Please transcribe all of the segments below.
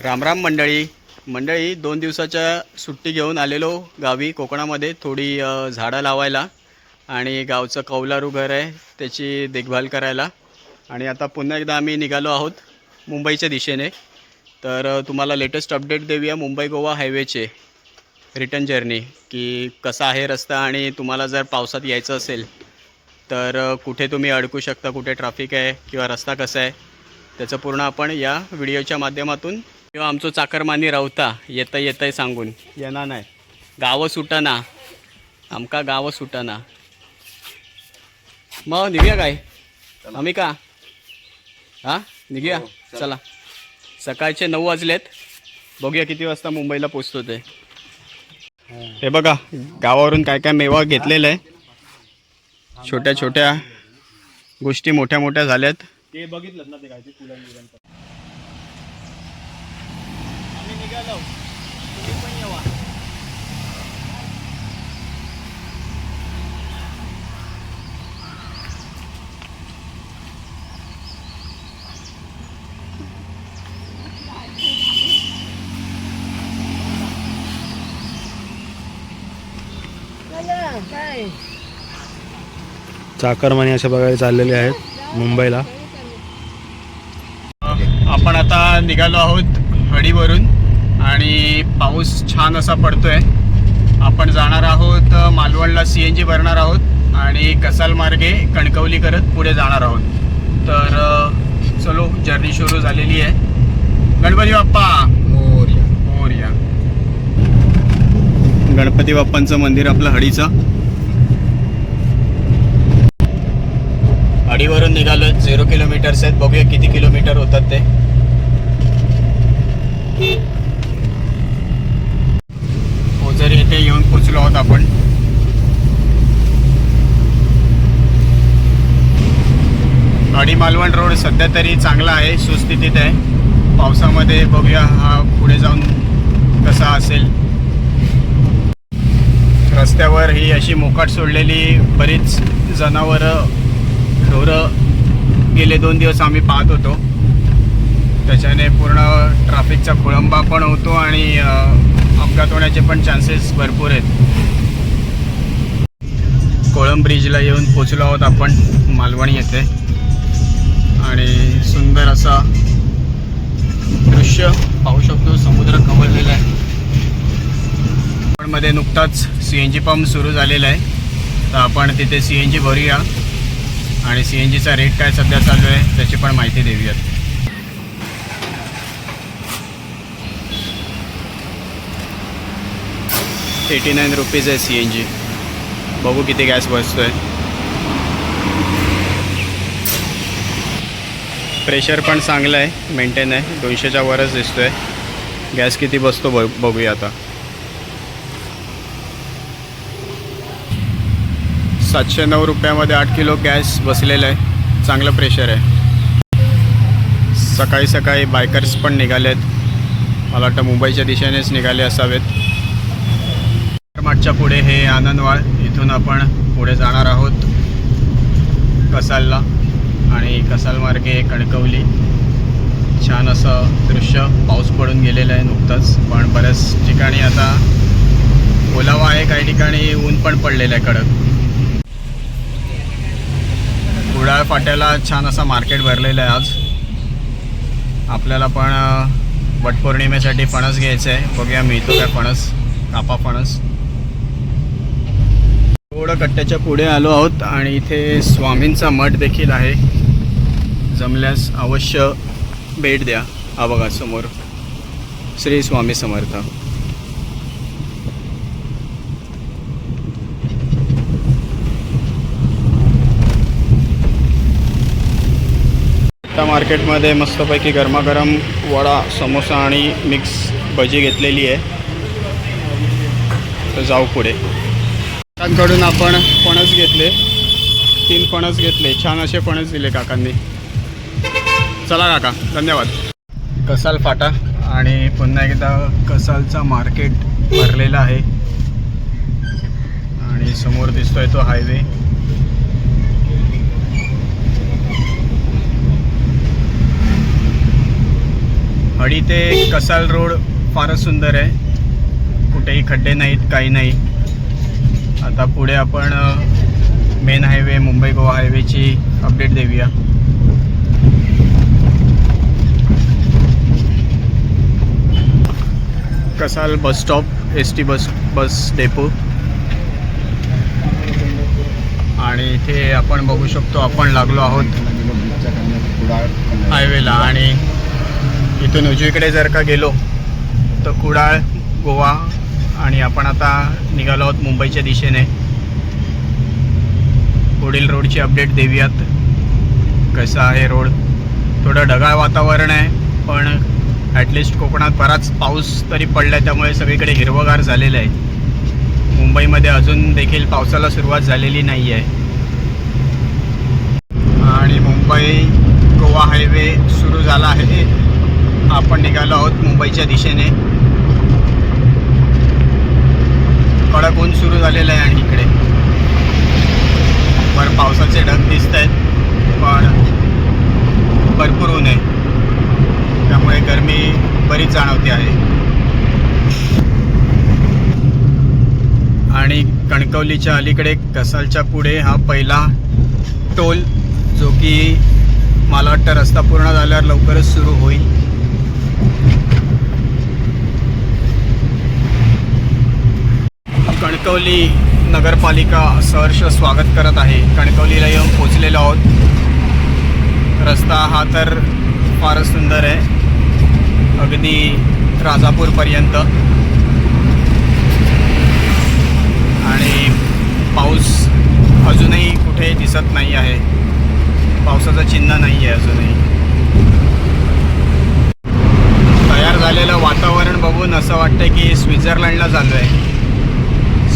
रामराम मंडळी 2 दिवसाच्या सुट्टी घेऊन आलेलो गावी कोकणामध्ये थोडी झाडं लावायला आणि गावचं कौलारू घर आहे त्याची देखभाल करायला. आणि आता पुन्हा एकदा आम्ही निघालो आहोत मुंबईच्या दिशेने. तर तुम्हाला लेटेस्ट अपडेट देऊया मुंबई गोवा हायवेचे रिटर्न जर्नी की कसा आहे रस्ता आणि तुम्हाला जर पावसात यायचं असेल तर कुठे तुम्ही अडकू शकता, कुठे ट्रॅफिक आहे किंवा रस्ता कसा आहे त्याचं पूर्ण आपण या व्हिडिओच्या माध्यमातून किंवा आमचं चाकरमानी रावता येतंय सांगून येणार नाही. गावं सुटाना आमका गावं सुटाना. मग निघूया काय आम्ही का हां निघूया चला. सकाळचे 9 वाजलेत, बघूया किती वाजता मुंबईला पोचतो ते. हे बघा गावावरून काय काय मेवा घेतलेला आहे. छोट्या छोट्या गोष्टी मोठ्या मोठ्या झाल्यात. ते बघितलं ना ते काय ते फुलं आम्ही निघालो, तुम्ही पण येवा. चाकरमानी अशा प्रकारे चाललेले आहेत मुंबईला. आपण आता निघालो आहोत हडीवरून आणि पाऊस छान असा पडतोय. आपण जाणार आहोत मालवणला, CNG भरणार आहोत आणि कसाल मार्गे कणकवली करत पुढे जाणार आहोत. तर चलो जर्नी सुरू झालेली आहे. गणपती बाप्पा मोरया मोरया. गणपती बाप्पांचं मंदिर आपलं हडीचं. हडीवरून निघालो 0 किलोमीटर्स आहेत, बघूया किती किलोमीटर होतात ते. ओझरी येथे येऊन पोचलो आहोत आपण. हडी मालवण रोड सध्या तरी चांगला आहे, सुस्थितीत आहे. पावसामध्ये बघूया हा पुढे जाऊन कसा असेल. रस्त्यावर ही अशी मोकाट सोडलेली बरीच जनावरं ढोरं गेले 2 दिवस आम्ही पाहत होतो. त्याच्याने पूर्ण ट्रॅफिकचा खोळंबा पण होतो आणि अपघात होण्याचे पण चान्सेस भरपूर आहेत. कोळंब ब्रिजला येऊन पोचलो आहोत आपण मालवण येथे आणि सुंदर असा दृश्य पाहू शकतो. समुद्र कवरलेला आहे. मध्ये नुकताच CNG पंप सुरू झालेला आहे, तर आपण तिथे CNG भरूया आणि CNGचा रेट काय सध्या चालू आहे त्याची पण माहिती देऊयात. 89 रुपीज आहे CNG. बघू किती गॅस बसतोय. प्रेशर पण चांगलं आहे, मेंटेन आहे, 200च्या वरच दिसतोय. गॅस किती बसतो बघूया आता. 709 रुपयामध्ये 8 किलो गॅस बसलेला आहे. चांगलं प्रेशर आहे. सकाळी सकाळी बायकर्स पण निघालेत. मला वाटतं मुंबईच्या दिशेनेच निघाले असावेत. मागच्या पुढे हे आनंदवाळ, इथून आपण पुढे जाणार आहोत कसालला आणि कसाल मार्गे कणकवली. छान असं दृश्य. पाऊस पडून गेलेला आहे नुकताच, पण बऱ्याच ठिकाणी आता ओलावा आहे, काही ठिकाणी ऊन पण पडलेलं आहे कडक. कुडाळ फाट्याला छान असा मार्केट भरलेलं आहे आज. आपल्याला पण वटपौर्णिमेसाठी फणस घ्यायचं आहे. बघूया मिळतो काय फणस, कापा फणस. थोडं कट्ट्याच्या पुढे आलो आहोत आणि इथे स्वामींचा मठ देखील आहे. जमल्यास अवश्य भेट द्या. हा बघा समोर श्री स्वामी समर्थ. त्या मार्केटमध्ये मस्तपैकी गरमागरम वडा, समोसा आणि मिक्स भजी घेतलेली आहे. तर जाऊ पुढे. काकांकडून आपण फणस घेतले, 3 फणस घेतले. छान असे फणस दिले काकांनी. चला काका, धन्यवाद. कसाल फाटा आणि पुन्हा एकदा कसालचा मार्केट भरलेला आहे आणि समोर दिसतोय तो हायवे. हडी ते कसाल रोड फारच सुंदर आहे, कुठेही खड्डे नाहीत, काही नाही. आता पुढे आपण मेन हायवे मुंबई गोवा हायवेची अपडेट देऊया. Kasal bus stop, ST bus depot. आणि इथे आपण बघू शकतो आपण लागलो आहोत हायवेला. आणि इथून उजवीकडे जर का गेलो तर कुडाळ गोवा. आणि आपण आता निघालो आहोत मुंबईच्या दिशेने. पुढील रोडची अपडेट देऊयात. कसा आहे रोड. थोडं ढगाळ वातावरण आहे, पण ॲटलिस्ट कोकणात बराच पाऊस तरी पडला आहे, त्यामुळे सगळीकडे हिरवंगार झालेलं आहे. मुंबईमध्ये अजून देखील पावसाला सुरुवात झालेली नाही आहे. आणि मुंबई गोवा हायवे सुरू झाला आहे. आपण निघालो आहोत मुंबईच्या दिशेने. कडक ऊन सुरू झालेलं आहे आणि इकडे वर पावसाचे ढग दिसत आहेत, पण भरपूर ऊन आहे, त्यामुळे गरमी बरीच जाणवते आहे. आणि कणकवलीच्या अलीकडे कसालच्या पुढे हा पहिला टोल, जो की मला वाटतं रस्ता पूर्ण झाल्यावर लवकरच सुरू होईल. कणकवली नगरपालिका सहर्ष स्वागत करत आहे. कणकवलीला येऊन पोचलेलो आहोत. रस्ता हा तर फारच सुंदर आहे, अगदी राजापूरपर्यंत. आणि पाऊस अजूनही कुठे दिसत नाही आहे, पावसाचं चिन्ह नाही आहे अजूनही. तयार झालेलं वातावरण बघून असं वाटतं की स्वित्झर्लंडला चाललो आहे.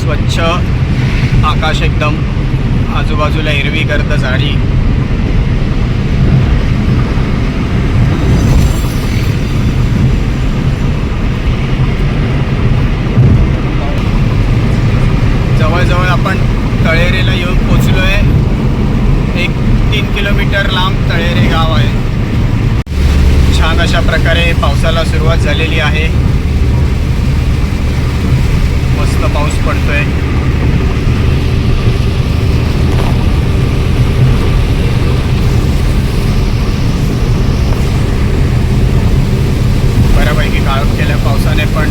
स्वच्छ आकाश एकदम, आजूबाजूला हिरवीगर्द झाडी. जवळजवळ आपण तळेरेला येऊन पोचलो आहे. 3 किलोमीटर लांब तळेरे गाव आहे. छान अशा प्रकारे पावसाला सुरुवात झालेली आहे. मस्त पाऊस पडतोय. बऱ्यापैकी काळोख केल्या पावसाने, पण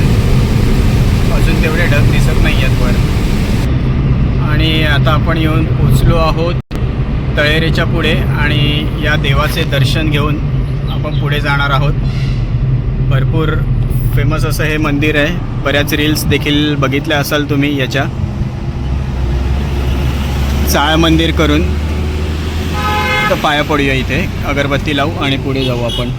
अजून तेवढे ढग दिसत नाही आहेत वर. आणि आता आपण येऊन पोचलो आहोत तळेरेच्या पुढे. आणि या देवाचे दर्शन घेऊन आपण पुढे जाणार आहोत. भरपूर फेमस असं हे मंदिर आहे. बऱ्याच रील्स देखील बघितल्या असाल तुम्ही याच्या. चाळ मंदिर करून तर पाया पडूया इथे, अगरबत्ती लावू आणि पुढे जाऊ आपण.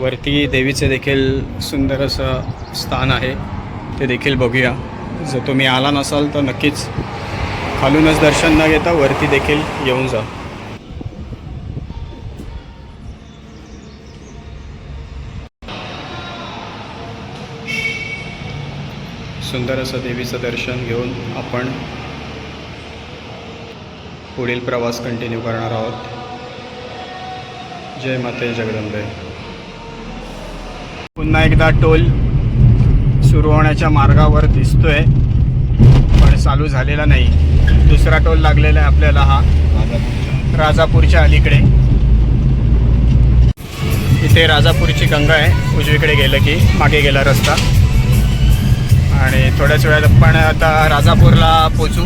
वरती देवीचे देखील सुंदर असं स्थान आहे, ते देखील बघूया. जर तुम्ही आला नसाल तर नक्कीच खालूनच दर्शन न घेता वरती देखील येऊन जा. सुंदर असं देवीचं दर्शन घेऊन आपण पुढील प्रवास कंटिन्यू करणार आहोत. जय माते जगदंबे. पुन्हा एकदा टोल सुरू होण्याच्या मार्गावर दिसतोय, पण चालू झालेला नाही. दुसरा टोल लागलेला आहे आपल्याला, हा राजापूरच्या अलीकडे. इथे राजापूरची गंगा आहे, उजवीकडे गेलं की मागे गेला रस्ता. आणि थोड्याच वेळात आपण आता राजापूरला पोचू.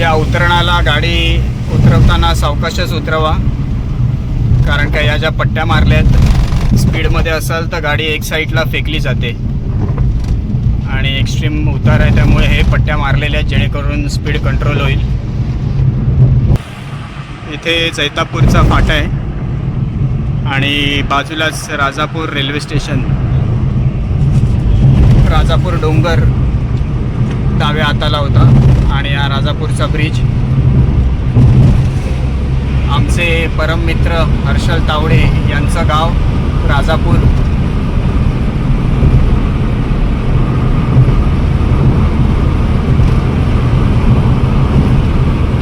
या उतरणाला गाडी उतरवताना सावकाशच उतरवा, कारण का या ज्या पट्ट्या मारल्यात, स्पीडमध्ये असाल तर गाडी एक साईडला फेकली जाते. आणि एक्स्ट्रीम उतार आहे, त्यामुळे हे पट्ट्या मारलेल्या आहेत जेणेकरून स्पीड कंट्रोल होईल. इथे जैतापूरचा फाटा आहे आणि बाजूलाच राजापूर रेल्वे स्टेशन. राजापूर डोंगर डाव्या हाताला होता आणि हा राजापूरचा ब्रिज. आमचे परममित्र हर्षल तावडे यांचं गाव राजापूर.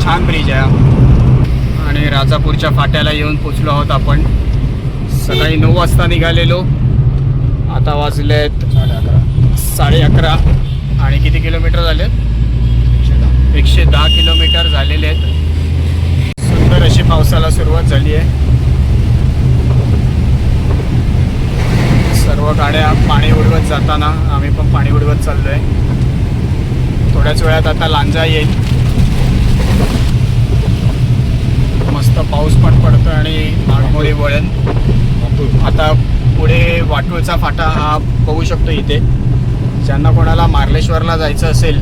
छान ब्रिज आहे आणि राजापूरच्या फाट्याला येऊन पोचलो आहोत आपण. सकाळी 9 वाजता निघालेलो, आता वाजलेत 11:30. आणि किती किलोमीटर झाले? 110 किलोमीटर झालेले आहेत. सुंदर अशी पावसाला सुरुवात झाली आहे. सर्व गाड्या पाणी उडवत जाताना आम्ही पण पाणी उडवत चाललो आहे. थोड्याच वेळात आता लांजा येईल. मस्त पाऊस पण पडतो आणि आगमोडी वळण. आता पुढे वाटूळचा फाटा हा बघू शकतो इथे. ज्यांना कोणाला मार्लेश्वरला जायचं असेल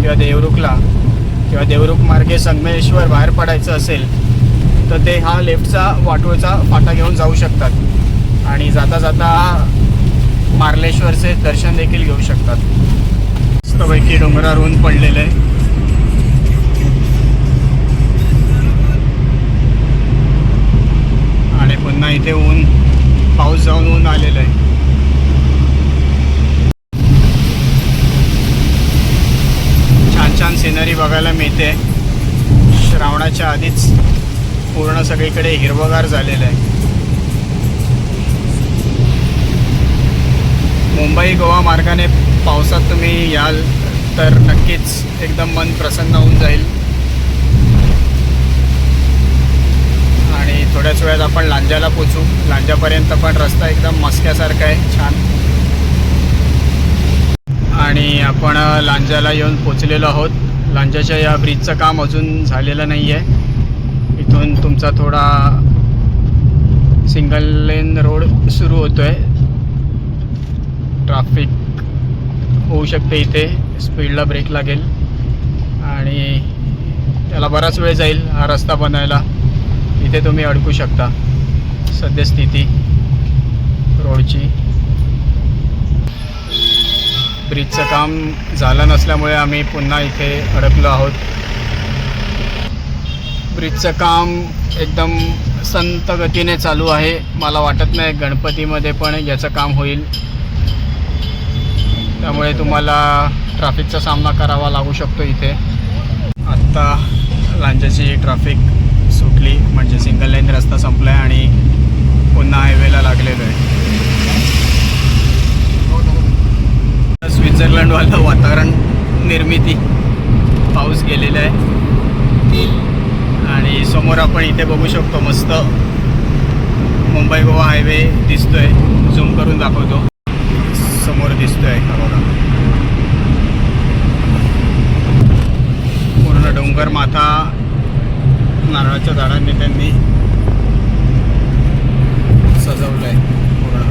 किंवा देवरुखला किंवा देवरुख मार्गे संगमेश्वर बाहेर पडायचं असेल तर ते हा लेफ्टचा वाटूळचा फाटा घेऊन जाऊ शकतात आणि जाता जाता मार्लेश्वरचे दर्शन देखील घेऊ शकतात. मस्तपैकी डोंगरावर ऊन पडलेलं आहे. आणि पुन्हा इथे ऊन, पाऊस जाऊन ऊन आलेलं आहे. छान छान सिनरी बघायला मिळते. श्रावणाच्या आधीच पूर्ण सगळीकडे हिरवगार झालेलं आहे. मुंबई गोवा मार्गाने पावसात तुम्ही याल तर नक्कीच एकदम मन प्रसन्न होऊन जाईल. आणि थोड्याच वेळात आपण लांजाला पोचू. लांजापर्यंत पण रस्ता एकदम मस्क्यासारखा आहे, छान. आणि आपण लांजाला येऊन पोचलेलो आहोत. लांजाच्या या ब्रिजचं काम अजून झालेलं नाही आहे. इथून तुमचा थोडा सिंगल लेन रोड सुरू होतो आहे. ट्रॅफिक होऊ शकते इथे, स्पीडला ब्रेक लागेल आणि त्याला बराच वेळ जाईल हा रस्ता बनायला. इथे तुम्ही अडकू शकता. सद्यस्थिती रोडची, ब्रिजचं काम झालं नसल्यामुळे आम्ही पुन्हा इथे अडकलो आहोत. ब्रिजचं काम एकदम संत गतीने चालू आहे. मला वाटत नाही गणपतीमध्ये पण याचं काम होईल. त्यामुळे तुम्हाला ट्रॅफिकचा सामना करावा लागू शकतो इथे. आत्ता लांजाची ट्रॅफिक सुटली, म्हणजे सिंगल लाईन रस्ता संपला आहे आणि पुन्हा हायवेला लागलेलो आहे. स्वित्झर्लंडवालं वातावरण निर्मिती, पाऊस गेलेला आहे. आणि समोर आपण इथे बघू शकतो मस्त मुंबई गोवा हायवे दिसतोय. झूम करून दाखवतो. समोर दिसतोय का बघा, पूर्ण डोंगर माथा नारळाच्या झाडांनी त्यांनी सजवलं आहे पूर्ण.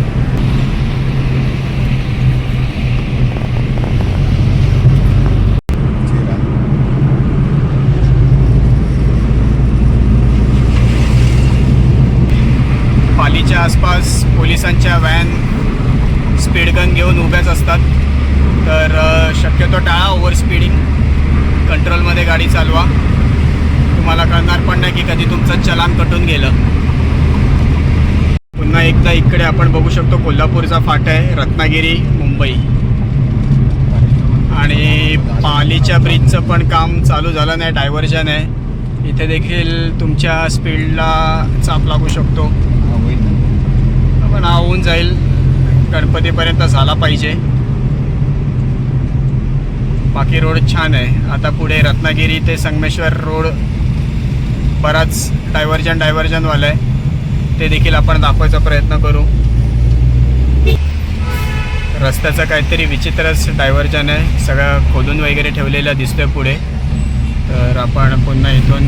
पालीच्या आसपास पोलिसांच्या व्हॅन स्पीड गन घेऊन उभ्याच असतात. तर शक्यतो टाळा ओव्हर स्पीडिंग. कंट्रोलमध्ये गाडी चालवा. तुम्हाला कळणार पण नाही की कधी तुमचं चलान कटून गेलं. पुन्हा एकदा इकडे आपण बघू शकतो कोल्हापूरचा फाटा आहे, रत्नागिरी मुंबई. आणि पालीच्या ब्रिजचं पण काम चालू झालं नाही, डायव्हर्जन आहे. इथे देखील तुमच्या स्पीडला चाप लागू शकतो. पण हा होऊन जाईल, गणपतीपर्यंत झाला पाहिजे. बाकी रोड छान आहे. आता पुढे रत्नागिरी ते संगमेश्वर रोड बराच डायव्हर्जनवाला आहे. ते देखील आपण दाखवायचा प्रयत्न करू. रस्त्याचं काहीतरी विचित्रच डायव्हर्जन आहे. सगळं खोदून वगैरे ठेवलेलं दिसतोय पुढे. तर आपण पुन्हा इथून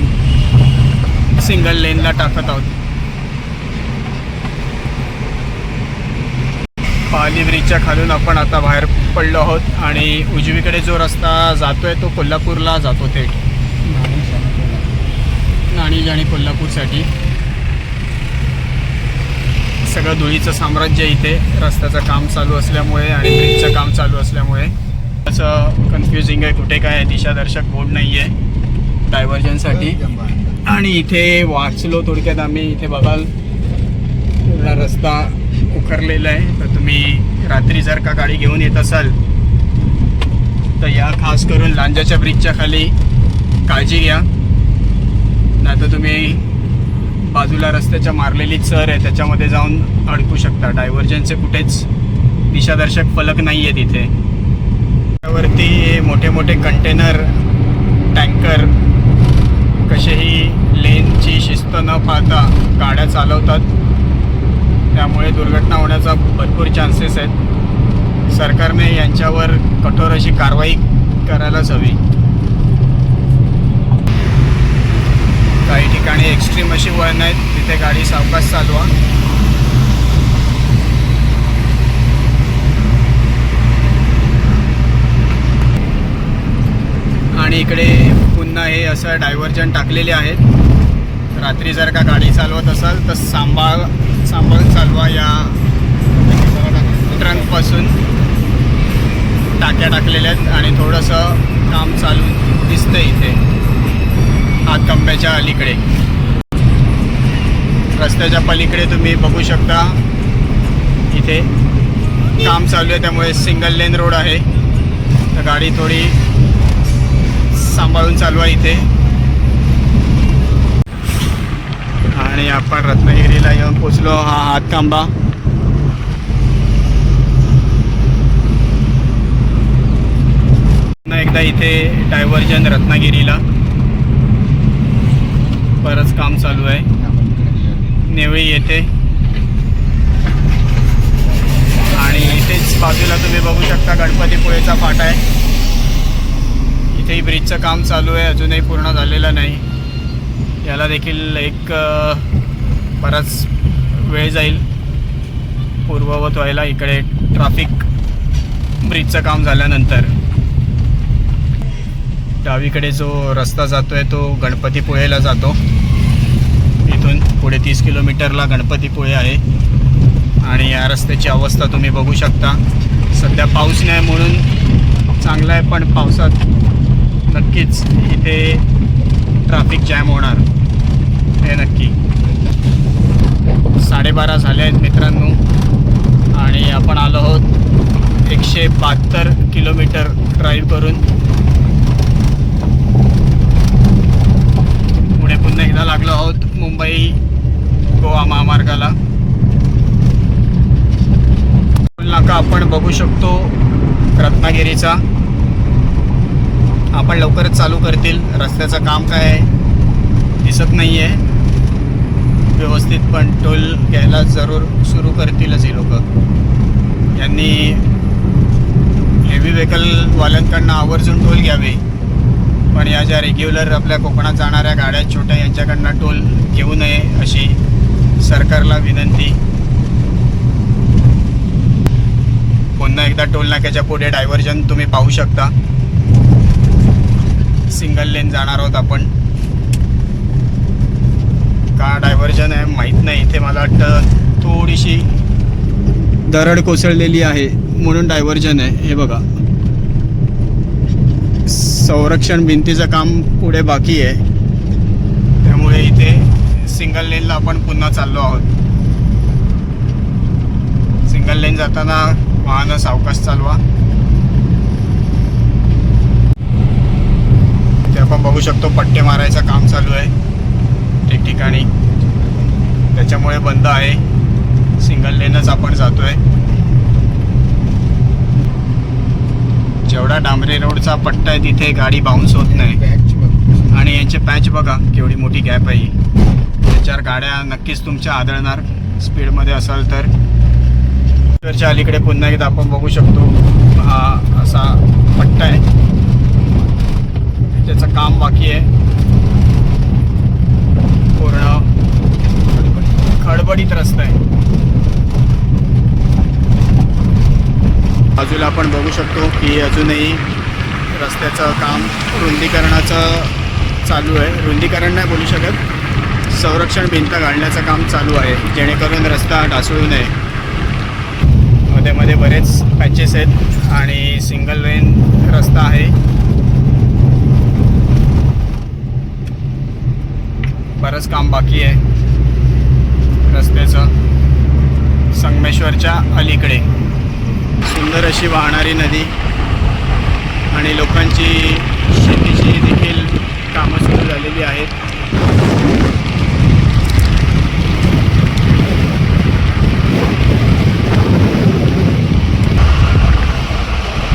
सिंगल लेनला टाकत आहोत. पाली ब्रिजच्या खालून आपण आता बाहेर पडलो आहोत आणि उजवीकडे जो रस्ता जातोय तो कोल्हापूरला जातो, थेट नाणीज आणि कोल्हापूरसाठी. सगळं धुळीचं साम्राज्य इथे रस्त्याचं काम चालू असल्यामुळे आणि ब्रिजचं काम चालू असल्यामुळे असं कन्फ्युजिंग आहे. कुठे काय दिशादर्शक बोर्ड नाही आहे डायव्हर्जनसाठी. आणि इथे वाचलो थोडक्यात आम्ही. इथे बघाल पूर्ण रस्ता उखरलेला आहे. तर तुम्ही रात्री जर का गाडी घेऊन येत असाल तर या खास करून लांजाच्या ब्रिजच्या खाली काळजी घ्या. नाही तर तुम्ही बाजूला रस्त्याच्या मारलेली चर आहे त्याच्यामध्ये जाऊन अडकू शकता. डायव्हर्जनचे कुठेच दिशादर्शक फलक नाही आहेत इथे. त्यावरती मोठे मोठे कंटेनर टँकर कसेही लेनची शिस्त न पाळता गाड्या चालवतात. त्यामुळे दुर्घटना होण्याचा भरपूर चान्सेस आहेत. सरकारने यांच्यावर कठोर अशी कारवाई करायलाच हवी. काही ठिकाणी एक्स्ट्रीम अशी वळण आहेत तिथे गाडी सावकाश चालवा. आणि इकडे पुन्हा हे असं डायव्हर्जन टाकलेले आहेत. रात्री जर का गाडी चालवत असाल तर सांभाळून चालवा. या ट्रंकपासून टाक्या टाकलेल्या आहेत आणि थोडंसं काम चालू दिसतं इथे हातकंब्याच्या अलीकडे. रस्त्याच्या पलीकडे तुम्ही बघू शकता इथे काम चालू आहे. त्यामुळे सिंगल लेन रोड आहे. तर गाडी थोडी सांभाळून चालवा इथे. आणि आपण रत्नागिरीला येऊन पोचलो. हा हातकांबा. पुन्हा एकदा इथे डायव्हर्जन रत्नागिरीला बरंच काम चालू आहे. नेवळी येते आणि इथेच बाजूला तुम्ही बघू शकता गणपतीपुळेचा फाटा आहे. इथेही ब्रिजचं काम चालू आहे. अजूनही पूर्ण झालेलं नाही. याला देखील एक बराच वेळ जाईल पूर्ववत व्हायला इकडे ट्रॅफिक ब्रिजचं काम झाल्यानंतर. डावीकडे जो रस्ता जातो आहे तो गणपतीपुळेला जातो. इथून पुढे 30 किलोमीटरला गणपतीपुळे आहे. आणि या रस्त्याची अवस्था तुम्ही बघू शकता. सध्या पाऊस नाही म्हणून चांगला आहे पण पावसात नक्कीच इथे ट्रॅफिक जॅम होणार हे नक्की. 12:30 झाले आहेत मित्रांनो आणि आपण आलो आहोत 172 किलोमीटर ड्राईव्ह करून. पुढे पुन्हा एकदा लागलो आहोत मुंबई गोवा महामार्गाला. नाका आपण बघू शकतो रत्नागिरीचा. आपण लवकरच चालू करतील. रस्त्याचं काम काय आहे दिसत नाही आहे व्यवस्थित पण टोल घ्यायला जरूर सुरू करतीलच हे लोक. यांनी हेवी व्हेकलवाल्यांकडनं आवर्जून टोल घ्यावे. पण या ज्या रेग्युलर आपल्या कोकणात जाणाऱ्या गाड्या छोट्या यांच्याकडनं टोल घेऊ नये अशी सरकारला विनंती. पुन्हा एकदा टोल नाक्याच्या पुढे डायव्हर्जन तुम्ही पाहू शकता. सिंगल लेन जाणार आहोत आपण. का डायव्हर्जन आहे माहीत नाही. इथे मला वाटतं थोडीशी दरड कोसळलेली आहे म्हणून डायव्हर्जन आहे. हे बघा संरक्षण भिंतीचं काम पुढे बाकी आहे. त्यामुळे इथे सिंगल लेनला आपण पुन्हा चाललो आहोत. सिंगल लेन जाताना वाहनं सावकाश चालवा. ते आपण बघू शकतो पट्टे मारायचं काम चालू आहे ठिकठिकाणी. त्याच्यामुळे बंद आहे. सिंगल लेनच आपण जातोय. जेवढा डांबरी रोडचा पट्टा आहे तिथे गाडी बाउन्स होत नाही. आणि यांचे पॅच बघा केवढी मोठी गॅप आहे. त्याच्यावर गाड्या नक्कीच तुमच्या आदळणार स्पीडमध्ये असाल तर. च्या अलीकडे पुन्हा एकदा आपण बघू शकतो हा असा पट्टा आहे. त्याचं काम बाकी आहे. पूर्ण खडबडीत रस्ता आहे. बाजूला आपण बघू शकतो की अजूनही रस्त्याचं काम रुंदीकरणाचं चालू आहे. रुंदीकरण नाही बोलू शकत, संरक्षण भिंत घालण्याचं काम चालू आहे जेणेकरून रस्ता ढासळू नये. मध्ये मध्ये बरेच पॅचेस आहेत आणि सिंगल लेन रस्ता आहे. बरंच काम बाकी आहे रस्त्याचं. संगमेश्वरच्या अलीकडे सुंदर अशी वाहणारी नदी आणि लोकांची शेतीची देखील कामं सुरू झालेली आहेत.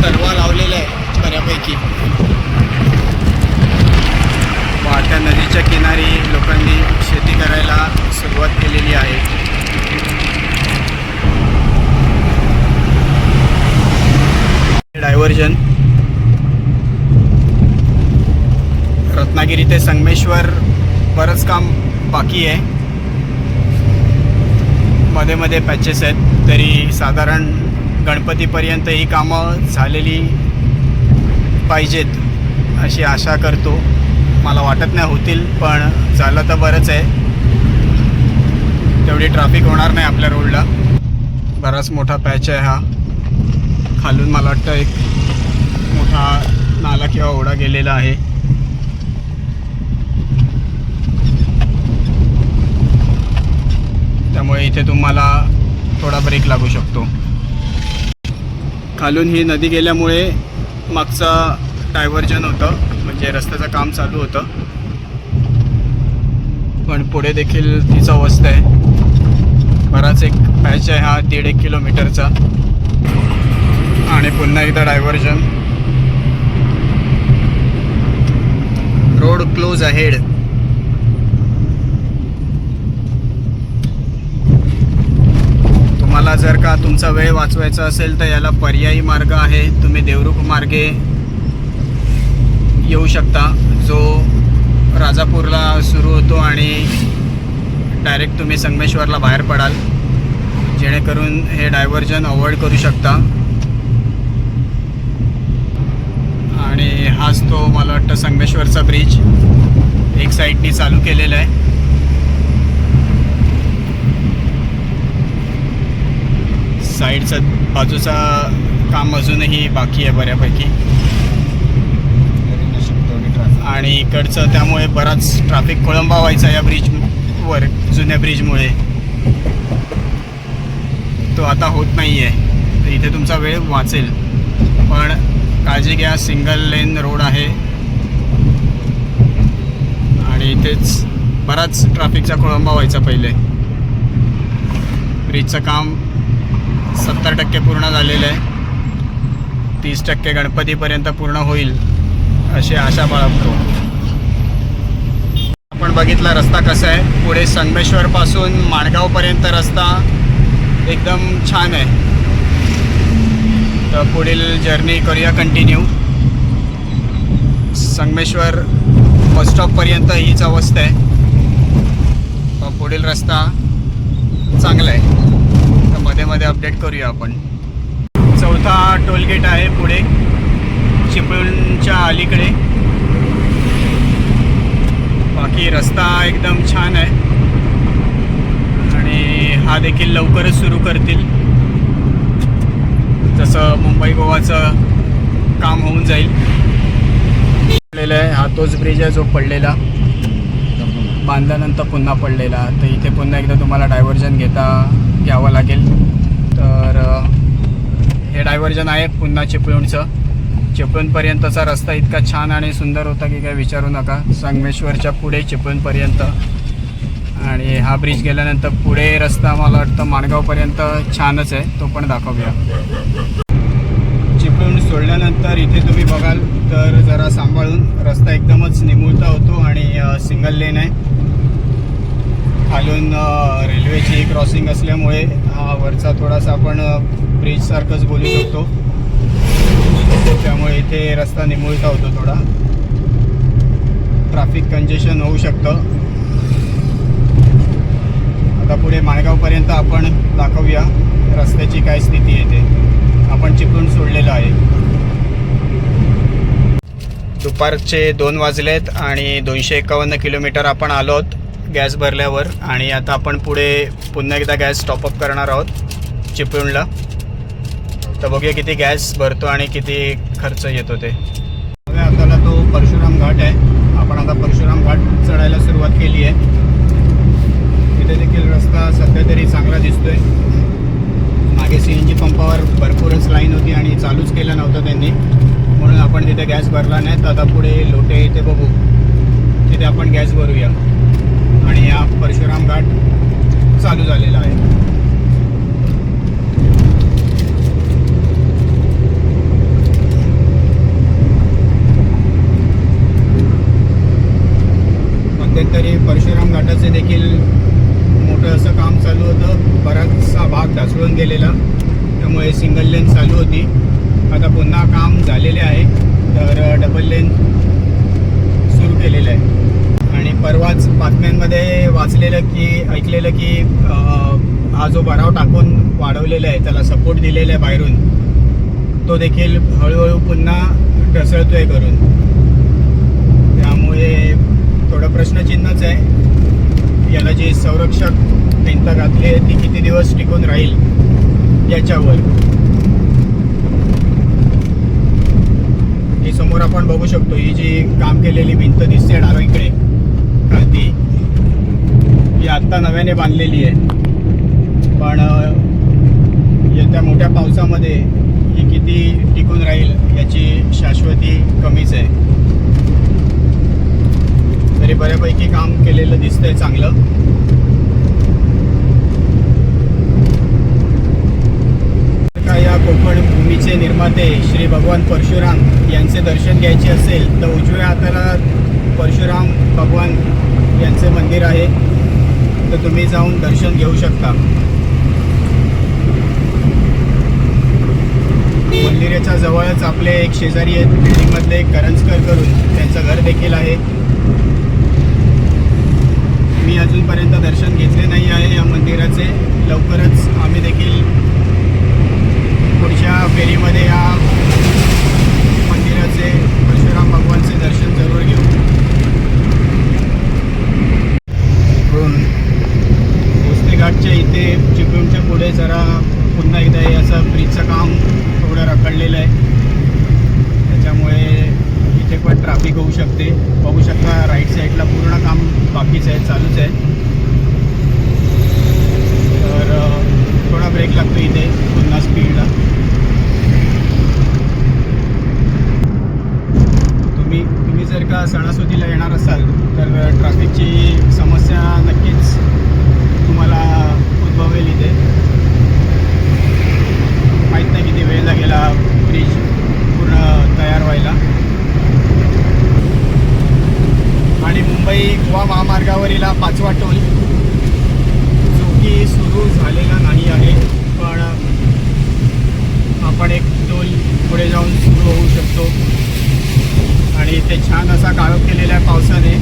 तरवा लावलेला आहे बऱ्यापैकी. वाहत्या नदीच्या किनारी लोकांनी शेती करायला सुरुवात केलेली आहे. डायव्हर्जन रत्नागिरी ते संगमेश्वर बरंच काम बाकी आहे. मध्ये मध्ये पॅचेस आहेत, तरी साधारण गणपतीपर्यंत ही कामं झालेली पाहिजेत अशी आशा करतो. मला वाटत नाही होतील, पण झालं तर बरंच आहे. तेवढी ट्रॅफिक होणार नाही आपल्या रोडला. बराच मोठा पॅच आहे हा. खालून मला वाटतं एक मोठा नाला किंवा ओढा गेलेला आहे. त्यामुळे इथे तुम्हाला थोडा ब्रेक लागू शकतो. खालून ही नदी गेल्यामुळे मागचा डायव्हर्जन होतं, म्हणजे रस्त्याचं काम चालू होतं, पण पुढे देखील तीच अवस्था आहे. बराच एक पॅच आहे हा 1.5 किलोमीटरचा. आणि पुन्हा एकदा डायव्हर्जन. Road close ahead. तुम्हाला जर का तुमचा वेळ वाचवायचा असेल तर याला पर्यायी मार्ग आहे. तुम्ही देवरुख मार्गे येऊ शकता, जो राजापूरला सुरू होतो आणि डायरेक्ट तुम्ही संगमेश्वरला बाहेर पडाल, जेणेकरून हे डायव्हर्जन अवॉइड करू शकता. आणि हाच तो मला वाटतं संगमेश्वरचा ब्रिज एक साईडनी चालू केलेला आहे. साईडचा बाजूचा काम अजूनही बाकी आहे बऱ्यापैकी. आणि इकडचं त्यामुळे बराच ट्रॅफिक खोळंबा व्हायचा या ब्रिजवर, जुन्या ब्रिजमुळे. तो आता होत नाही आहे, तर इथे तुमचा वेळ वाचेल. पण काळजी घ्या, सिंगल लेन रोड आहे आणि इथेच बराच ट्रॅफिकचा खोळंबा व्हायचा पहिले. ब्रिजचं काम 70% पूर्ण झालेलं आहे. 30% गणपतीपर्यंत पूर्ण होईल अशी आशा बाळगतो. आपण बघितला रस्ता कसा आहे. पुढे संगमेश्वरपासून माणगावपर्यंत रस्ता एकदम छान आहे. तर पुढील जर्नी करूया कंटिन्यू. संगमेश्वर बस स्टॉपपर्यंत हीच अवस्था आहे. पुढील रस्ता चांगला आहे, तर मध्ये मध्ये अपडेट करूया आपण. चौथा टोलगेट आहे पुढे चिपळूणच्या अलीकडे. बाकी रस्ता एकदम छान आहे आणि हा देखील लवकरच सुरू करतील, जसं मुंबई गोवाचं काम होऊन जाईल. हा तोच ब्रिज आहे जो पडलेला, बांधल्यानंतर पुन्हा पडलेला. तर इथे पुन्हा एकदा तुम्हाला डायव्हर्जन घ्यावं लागेल. तर हे डायव्हर्जन आहे पुन्हा चिपळूणचं. चिपळूणपर्यंतचा रस्ता इतका छान आणि सुंदर होता की काय विचारू नका. संगमेश्वरच्या पुढे चिपळूणपर्यंत. आणि हा ब्रिज गेल्यानंतर पुढे रस्ता मला वाटतं माणगावपर्यंत छानच आहे, तो पण दाखवूया. चिपळूण सोडल्यानंतर इथे तुम्ही बघाल तर जरा सांभाळून, रस्ता एकदमच निमुळता होतो आणि सिंगल लेन आहे. खालून रेल्वेची क्रॉसिंग असल्यामुळे हा वरचा थोडासा आपण ब्रिजसारखंच बोलू शकतो. त्यामुळे इथे रस्ता निमुळता होतो थोडा. ट्रॅफिक कंजेशन होऊ शकतं. आता पुढे माणगावपर्यंत आपण दाखवूया रस्त्याची काय स्थिती आहे ते. आपण चिपळूण सोडलेलं आहे. दुपारचे 2 वाजलेत आणि 251 किलोमीटर आपण आलो आहोत गॅस भरल्यावर. आणि आता आपण पुढे पुन्हा एकदा गॅस टॉपअप करणार आहोत चिपळूणला. तर बघूया किती गॅस भरतो आणि किती खर्च येतो ते. आपल्याला तो परशुराम घाट आहे. आपण आता परशुराम घाट चढायला सुरुवात केली आहे. इथे देखील रस्ता सध्या तरी चांगला दिसतोय. मागे CNG पंपावर भरपूरच लाईन होती आणि चालूच केलं नव्हतं त्यांनी, म्हणून आपण तिथे गॅस भरला नाही. तर आता पुढे लोटे इथे बघू, तिथे आपण गॅस भरूया. आणि हा परशुराम घाट चालू झालेला आहे. मध्यंतरी परशुराम घाटाचे देखील मोठं असं काम चालू होतं. बराचसा भाग ढासळून गेलेला, त्यामुळे सिंगल लेन चालू होती. आता पुन्हा काम झालेले आहे, तर डबल लेन सुरू केलेलं आहे. आणि परवाच बातम्यांमध्ये ऐकलेलं की हा जो भराव टाकून वाढवलेला आहे, त्याला सपोर्ट दिलेला आहे बाहेरून, तो देखील हळूहळू पुन्हा ढसळतोय करून. त्यामुळे थोडं प्रश्नचिन्हच आहे. याला जी संरक्षक भिंत घातली आहे ती किती दिवस टिकून राहील याच्यावर. ही समोर आपण बघू शकतो, ही जी काम केलेली भिंत दिसते डावीकडे खालती, ही आत्ता नव्याने बांधलेली आहे. पण येत्या मोठ्या पावसामध्ये ही किती टिकून राहील याची शाश्वती कमीच आहे. तरी बऱ्यापैकी काम केलेलं दिसतंय चांगलं. का या कोकण भूमीचे निर्माते श्री भगवान परशुराम यांचे दर्शन घ्यायचे असेल तर उजव्या हाताला परशुराम भगवान यांचे मंदिर आहे, तर तुम्ही जाऊन दर्शन घेऊ शकता. मंदिराच्या जवळच आपले एक शेजारी आहेत बिल्डिंगमधले करंजकर करून, त्यांचं घर देखील आहे. मी अजूनपर्यंत दर्शन घेतले नाही आहे या मंदिराचे. लवकरच आम्ही देखील पुढच्या फेरीमध्ये या मंदिराचे परशुराम भगवानचे दर्शन जरूर घेऊ. भोसले घाटच्या इथे चिपळूणच्या पुढे जरा पुन्हा एकदा हे असं ब्रिजचं काम थोडं रखडलेलं आहे, त्याच्यामुळे इथे पण ट्रॅफिक होऊ शकते. बघू शकता राईट साईडला पूर्ण काम बाकीचं आहे, चालूच आहे. तर थोडा ब्रेक लागतो इथे पुन्हा स्पीडला. तुम्ही जर का सणासुदीला येणार असाल तर ट्रॅफिकची समस्या नक्कीच तुम्हाला उद्भवेल इथे. माहीत नाही किती वेळ लागेला ब्रिज पूर्ण तयार व्हायला. आणि मुंबई गोवा महामार्गावरील 5वा टोल जो की सुरू झालेला नाही आहे, पण आपण एक टोल पुढे जाऊन सुरू होऊ शकतो. आणि इथे छान असा काळोख केलेला आहे पावसाने,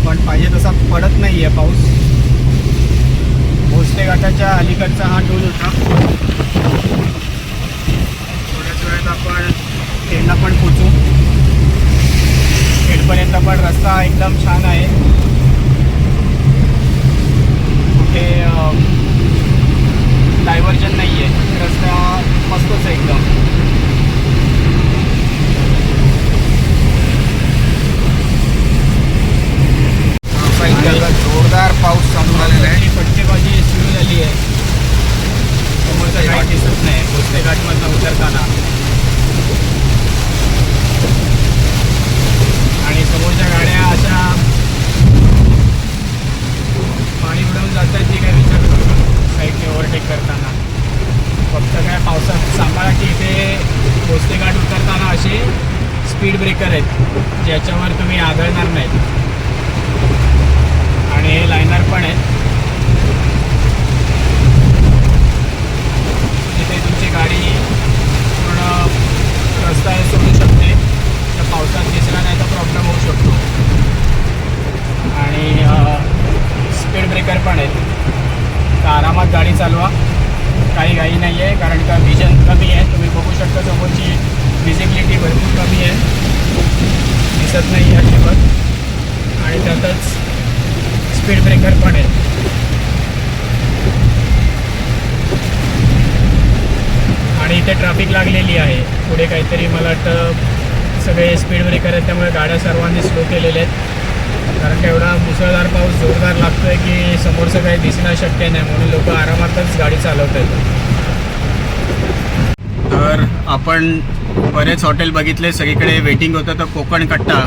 पण पाहिजे तसा पडत नाही आहे पाऊस. भोसले घाटाच्या अलीकडचा हा टोल होता. थोड्याच वेळात आपण खेडला पण पोचू. खेडपर्यंत पण रस्ता एकदम छान आहे, कुठे डायव्हर्जन नाही आहे, रस्ता मस्तच आहे एकदम. जोरदार पाऊस चालू झालेला आहे. फटकेबाजी सुरू झाली आहे. समोरचा घाट दिसत नाही भोसले घाटमधनं उतरताना. आणि समोरच्या गाड्या अशा पाणी उडवून जात आहेत, ती काय विचार करतो साईडने ओव्हरटेक करताना. फक्त काय पावसात सांभाळा की इथे भोसले घाट उतरताना असे स्पीड ब्रेकर आहेत ज्याच्यावर तुम्ही आदळणार नाहीत. आणि हे लायनर पण आहेत, जिथे तुमची गाडी पूर्ण रस्ता सोडू शकते. तर पावसात दिसला नाही तर प्रॉब्लेम होऊ शकतो. आणि स्पीड ब्रेकर पण आहेत, तर आरामात गाडी चालवा, काही घाई नाही आहे. कारण का विजन कमी आहे, तुम्ही बघू शकता समोरची विजिबिलिटी भरपूर कमी आहे, दिसत नाही अजिबात. आणि त्यातच स्पीड ब्रेकर पण आहे. आणि इथे ट्रॅफिक लागलेली आहे. पुढे काहीतरी मला वाटतं सगळे स्पीड ब्रेकर आहेत, त्यामुळे गाड्या सर्वांनी स्लो केलेल्या आहेत. कारण का एवढा मुसळधार पाऊस जोरदार लागतो आहे की समोरचं काही दिसणं शक्य नाही, म्हणून लोक आरामातच गाडी चालवत आहेत. तर आपण बरेच हॉटेल बघितले, सगळीकडे वेटिंग होतं. तर कोकण कट्टा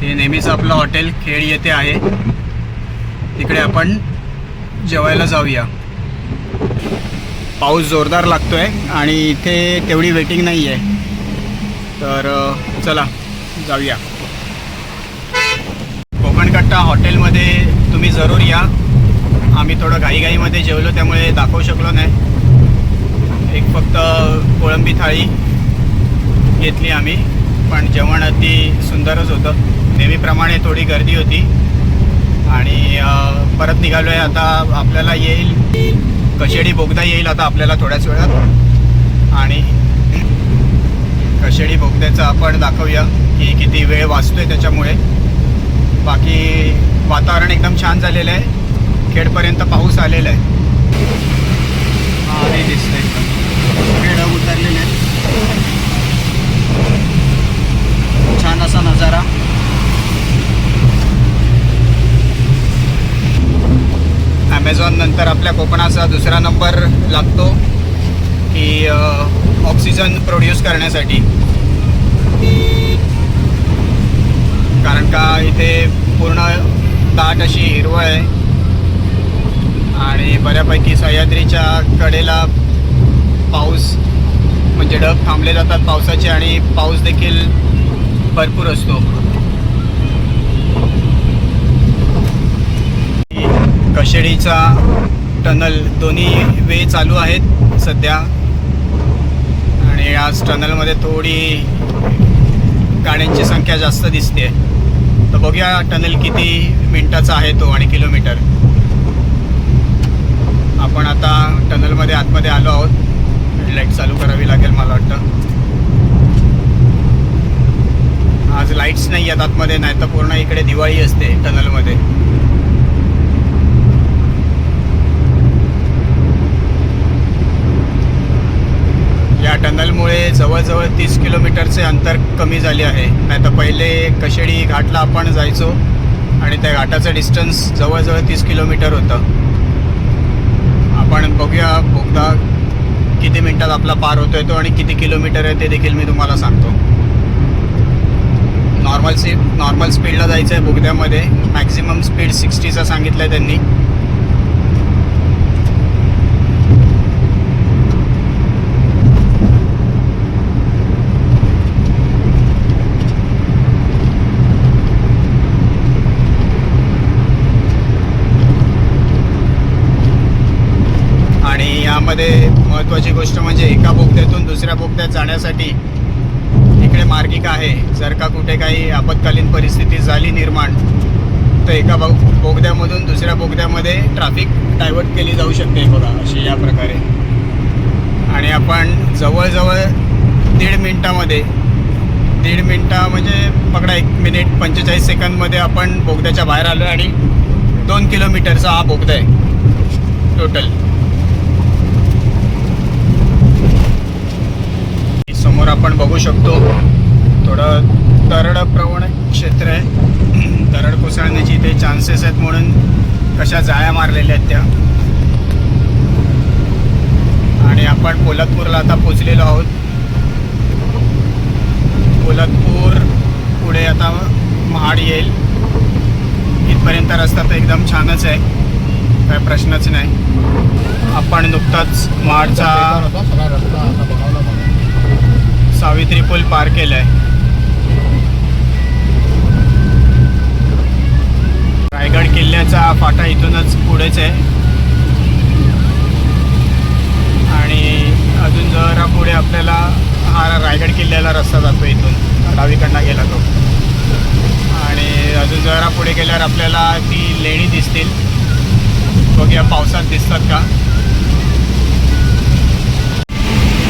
हे नेहमीच आपलं हॉटेल खेड येथे आहे, तिकडे आपण जेवायला जाऊया. पाऊस जोरदार लागतो आहे आणि इथे तेवढी वेटिंग नाही आहे, तर चला जाऊया. कोकण कट्टा हॉटेलमध्ये तुम्ही जरूर या. आम्ही थोडं घाईघाईमध्ये जेवलो, त्यामुळे दाखवू शकलो नाही. एक फक्त कोळंबी थाळी घेतली आम्ही, पण जेवण अति सुंदरच होतं. नेहमीप्रमाणे थोडी गर्दी होती आणि परत निघालो आहे. आता आपल्याला येईल कशेडी बोगदा येईल आता आपल्याला थोड्याच वेळात, आणि कशेडी बोगद्याचं आपण दाखवूया की किती वेळ वाचतोय त्याच्यामुळे. बाकी वातावरण एकदम छान झालेलं आहे, खेडपर्यंत पाऊस आलेला आहे. हे दिसतंय सगळे ढग उतरलेले आहेत, छान असा नजारा. ॲमेझॉन नंतर आपल्या कोकणाचा दुसरा नंबर लागतो की ऑक्सिजन प्रोड्यूस करण्यासाठी, कारण का इथे पूर्ण दाट अशी हिरवळ आहे आणि बऱ्यापैकी सह्याद्रीच्या कडेला पाऊस म्हणजे ढग थांबले जातात पावसाचे, आणि पाऊस देखील भरपूर असतो. कशेडीचा टनल दोन्ही वे चालू आहेत सध्या, आणि आज टनलमध्ये थोडी गाड्यांची संख्या जास्त दिसते. तर बघूया टनल किती मिनिटाचा आहे तो आणि किलोमीटर. आपण आता टनलमध्ये आतमध्ये आलो आहोत. लाईट चालू करावी लागेल मला वाटतं. आज लाईट्स नाही आहेत आतमध्ये, नाही तर पूर्ण इकडे दिवाळी असते टनलमध्ये. या टनलमुळे जवळजवळ 30 किलोमीटरचे अंतर कमी झाले आहे. नाही तर पहिले कशेडी घाटला आपण जायचो आणि त्या घाटाचं डिस्टन्स जवळजवळ 30 किलोमीटर होतं. आपण बघूया बोगदा किती मिनटात आपला पार होतोय तो आणि किती किलोमीटर आहे ते देखील मी तुम्हाला सांगतो. नॉर्मल स्पीडला जायचं आहे बोगद्यामध्ये. मॅक्झिमम स्पीड 60चा सांगितलं आहे त्यांनी. यामध्ये महत्त्वाची गोष्ट म्हणजे एका बोगद्यातून दुसऱ्या बोगद्यात जाण्यासाठी इकडे मार्गिका आहे. जर का कुठे काही आपत्कालीन परिस्थिती झाली निर्माण, तर एका बोगद्यामधून दुसऱ्या बोगद्यामध्ये ट्रॅफिक डायव्हर्ट केली जाऊ शकते बघा, अशी या प्रकारे. आणि आपण जवळजवळ 1.5 मिनटामध्ये, 1.5 मिनटा म्हणजे पकडा 1 मिनिट 45 सेकंदमध्ये आपण बोगद्याच्या बाहेर आलो आणि 2 किलोमीटरचा हा बोगदा आहे टोटल. समोर आपण बघू शकतो थोडं दरड प्रवण क्षेत्र आहे. दरड कोसळण्याची इथे चान्सेस आहेत, म्हणून कशा जाळ्या मारलेल्या आहेत त्या. आणि आपण पोलादपूरला आता पोचलेलो आहोत. पोलादपूर पुढे आता महाड येईल. इथपर्यंत रस्ता तर एकदम छानच आहे, काय प्रश्नच नाही. आपण नुकताच महाडचा सावित्री पूल पार केला आहे. रायगड किल्ल्याचा फाटा इथूनच पुढेच आहे आणि अजून जरा पुढे आपल्याला हा रायगड किल्ल्याला रस्ता जातो. इथून डावीकडनं गेला तो, आणि अजून जरा पुढे गेल्यावर आपल्याला ती लेणी दिसतील. बघूया पावसात दिसतात का.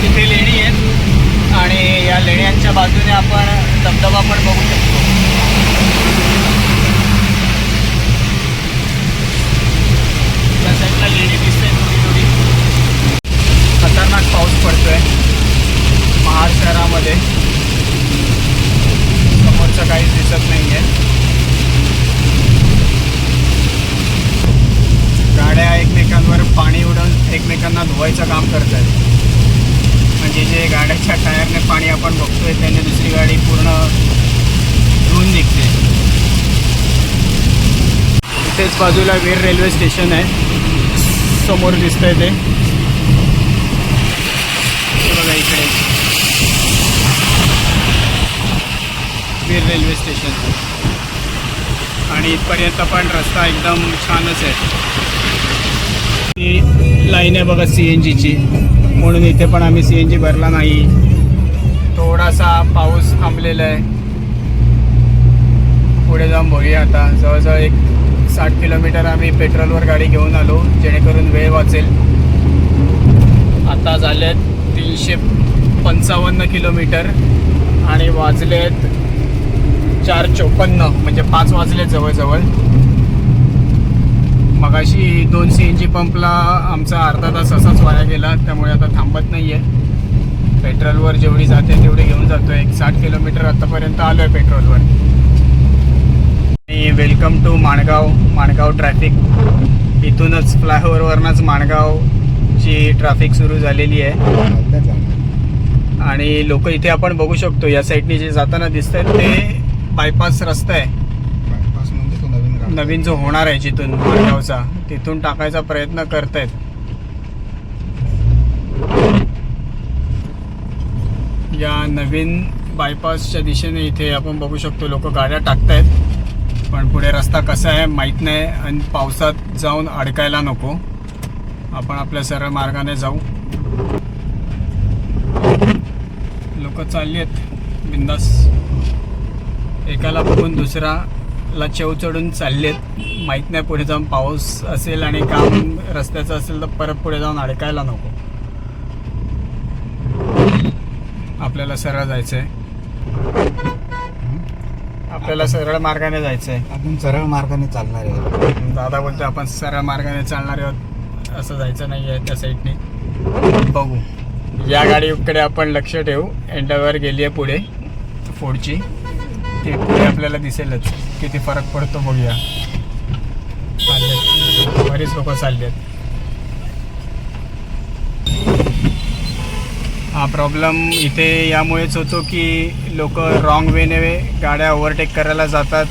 तिथे लेणी आहेत आणि या लेण्यांच्या बाजूने आपण धबधबा पण बघू शकतो. त्या साईडला लेणी दिसते थोडी थोडी. खतरनाक पाऊस पडतोय महाड शहरामध्ये. दिसत नाही आहे. गाड्या एकमेकांवर पाणी उडवून एकमेकांना धुवायचं काम करत आहेत. म्हणजे जे गाड्याच्या टायरने पाणी आपण बघतोय त्याने दुसरी गाडी पूर्ण धुवून निघते. इथेच बाजूला वीर रेल्वे स्टेशन आहे, समोर दिसतंय ते बघा इकडे वीर रेल्वे स्टेशन. आणि इथपर्यंत पण रस्ता एकदम छानच आहे. ती लाईन आहे बघा CNGची, म्हणून इथे पण आम्ही CNG भरला नाही. थोडासा पाऊस थांबलेला आहे. पुढे जाऊन बघूया आता. जवळजवळ एक 60 किलोमीटर आम्ही पेट्रोलवर गाडी घेऊन आलो, जेणेकरून वेळ वाचेल. आता झालेत 355 किलोमीटर आणि वाजलेत 4:54, म्हणजे 5 वाजले जवळजवळ. मगाशी 2 CNG पंपला आमचा अर्धा तास असाच वाया गेला, त्यामुळे आता थांबत नाही आहे. पेट्रोलवर जेवढी जाते तेवढी घेऊन जातो. एक 60 किलोमीटर आतापर्यंत आलो आहे पेट्रोलवर. आणि वेलकम टू माणगाव ट्रॅफिक. इथूनच फ्लायओव्हरवरनंच माणगावची ट्रॅफिक सुरू झालेली आहे. आणि लोक इथे आपण बघू शकतो या साईडनी जे जाताना दिसत आहेत ते बायपास रस्ता आहे. नवीन जो होणार आहे जिथून माणगावचा, तिथून टाकायचा प्रयत्न करतायत. या नवीन बायपासच्या दिशेने इथे आपण बघू शकतो लोक गाड्या टाकतायत. पण पुढे रस्ता कसा आहे माहीत नाही आणि पावसात जाऊन अडकायला नको. आपण आपल्या सरळ मार्गाने जाऊ. लोक चालली आहेत बिंदास. एकाला बघून दुसराला चेव चढून चाललेत. माहीत नाही पुढे जाऊन पाऊस असेल आणि काम रस्त्याचं असेल तर परत पुढे जाऊन अडकायला नको. आपल्याला सरळ जायचं आहे. आपल्याला सरळ मार्गाने जायचं आहे. आपण सरळ मार्गाने चालणार आहे. दादा बोलतो आपण सरळ मार्गाने चालणार आहोत, असं जायचं नाही आहे त्या साईडने. बघू. या गाडीकडे आपण लक्ष ठेवू. एंडावर गेली आहे पुढे फोर्डची, ती पुढे आपल्याला दिसेलच. किती फरक पडतो बघूया. चाललेत बरीच लोक चालली आहेत. हा प्रॉब्लेम इथे यामुळेच होतो की लोक रॉंग वेने गाड्या ओव्हरटेक करायला जातात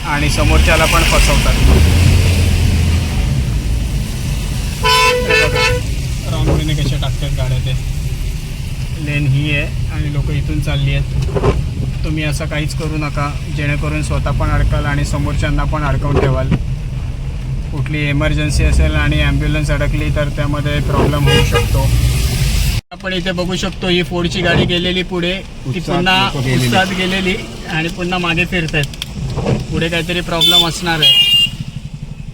आणि समोरच्याला पण फसवतात. रॉंग वेने कशा टाकतात गाड्या. ते लेन ही आहे आणि लोक इथून चालली आहेत. तुम्ही असं काहीच करू नका, जेणेकरून स्वतः पण अडकाल आणि समोरच्यांना पण अडकवून ठेवाल. कुठली इमर्जन्सी असेल आणि ॲम्ब्युलन्स अडकली तर त्यामध्ये प्रॉब्लेम होऊ शकतो. आपण इथे बघू शकतो ही फोर्डची गाडी गेलेली पुढे, ती पुन्हा उसात गेलेली आणि पुन्हा मागे फिरत आहेत. पुढे काहीतरी प्रॉब्लेम असणार आहे,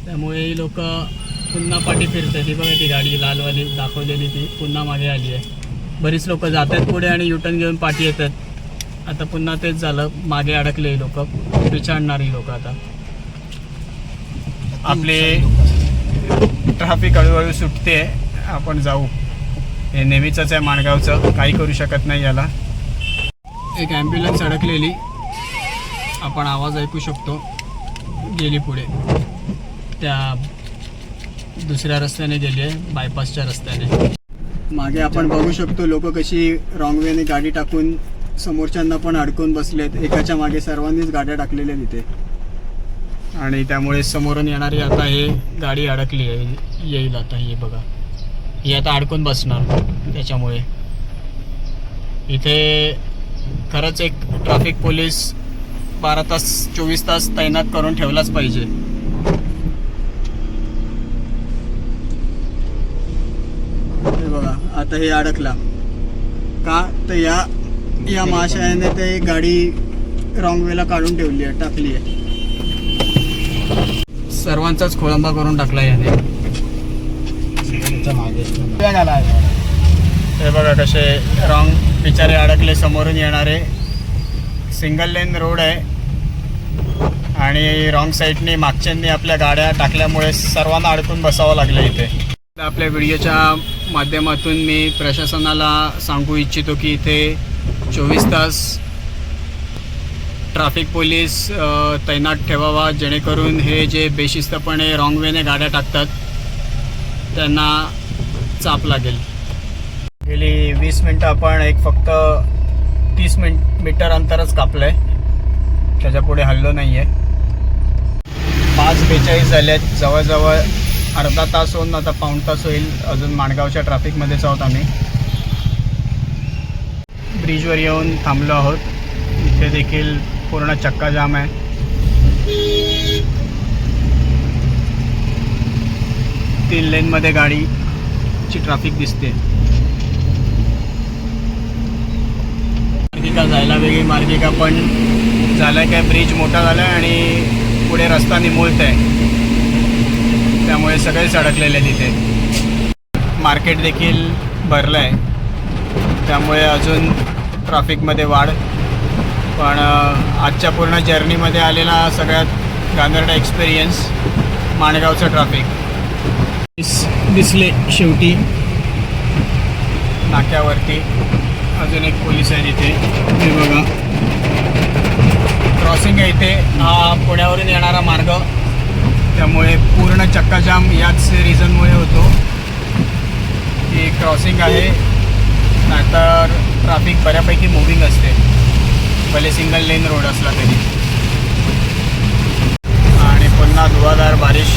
त्यामुळे ही लोक पुन्हा पाठी फिरत आहेत. ही बघा ती गाडी लालवाली दाखवलेली ती पुन्हा मागे आली आहे. बरीच लोक जात आहेत पुढे आणि युटर्न घेऊन पाठी येतात. आता पुन्हा तेच झालं, मागे अडकले ही लोक, पिछाडणारी लोक. आता आपले ट्रॅफिक हळूहळू सुटते. आपण जाऊ. हे नेहमीचंच आहे माणगावचं, काही करू शकत नाही याला. एक ॲम्ब्युलन्स अडकलेली, आपण आवाज ऐकू शकतो. गेली पुढे, त्या दुसऱ्या रस्त्याने गेली आहे, बायपासच्या रस्त्याने. मागे आपण बघू शकतो लोक कशी रॉंग वेने गाडी टाकून समोरच्यांना पण अडकून बसलेत. एकाच्या मागे सर्वांनीच गाड्या टाकलेल्या तिथे आणि त्यामुळे समोरून येणारी आता हे गाडी अडकली आहे. येईल आता ही बघा, ही आता अडकून बसणार. त्याच्यामुळे इथे खरंच एक ट्रॅफिक पोलीस 12 तास 24 तास तैनात करून ठेवलाच पाहिजे. हे बघा आता हे अडकला का, तर या महाशयाने ते गाडी रॉंग वेला काढून ठेवली आहे, टाकली आहे. सर्वांचाच खोळंबा करून टाकला याने. हे बघा कसे रॉंग बिचारे अडकले. समोरून येणारे, सिंगल लेन रोड आहे आणि रॉंग साईडने मागच्यांनी आपल्या गाड्या टाकल्यामुळे सर्वांना अडकून बसावं लागलं इथे. आपल्या व्हिडिओच्या माध्यमातून मी प्रशासनाला सांगू इच्छितो की इथे 24 तास ट्रॅफिक पोलीस तैनात ठेवावा, जेणेकरून हे जे बेशिस्तपणे रॉंग वेने गाड्या टाकतात त्यांना चाप लागेल. गेली 20 मिनटं आपण एक फक्त 30 मीटर अंतरच कापलं आहे, त्याच्यापुढे हल्लो नाही आहे. 5:42 झाले आहेत. जवळजवळ अर्धा तास होऊन आता पाऊण तास होईल अजून माणगावच्या ट्रॅफिकमध्येच आहोत आम्ही. ब्रिजवर येऊन थांबलो आहोत. इथे देखील पूर्ण चक्का जाम आहे. तीन लेनमध्ये गाडीची ट्रॅफिक दिसते. मार्गिका जायला वेगळी मार्गिका, पण झालं आहे काय, ब्रिज मोठा झाला आहे आणि पुढे रस्ता निमुळत आहे, त्यामुळे सगळेच अडकलेले तिथे. मार्केट देखील भरलं आहे, त्यामुळे अजून ट्रॅफिकमध्ये वाढ. पण आजच्या पूर्ण जर्नीमध्ये आलेला सगळ्यात गांधर्डा एक्सपिरियन्स माणगावचं ट्रॅफिक. दिसले शेवटी नाक्यावरती अजून एक पोलीस आहे तिथे. हे बघा, क्रॉसिंग आहे इथे. हा पुण्यावरून येणारा मार्ग, त्यामुळे पूर्ण चक्काजाम याच रिझनमुळे होतो. ही क्रॉसिंग आहे, नाहीतर ट्रॅफिक बऱ्यापैकी मूव्हिंग असते, भले सिंगल लेन रोड असला तरी. आणि पुन्हा धुवाधार बारिश,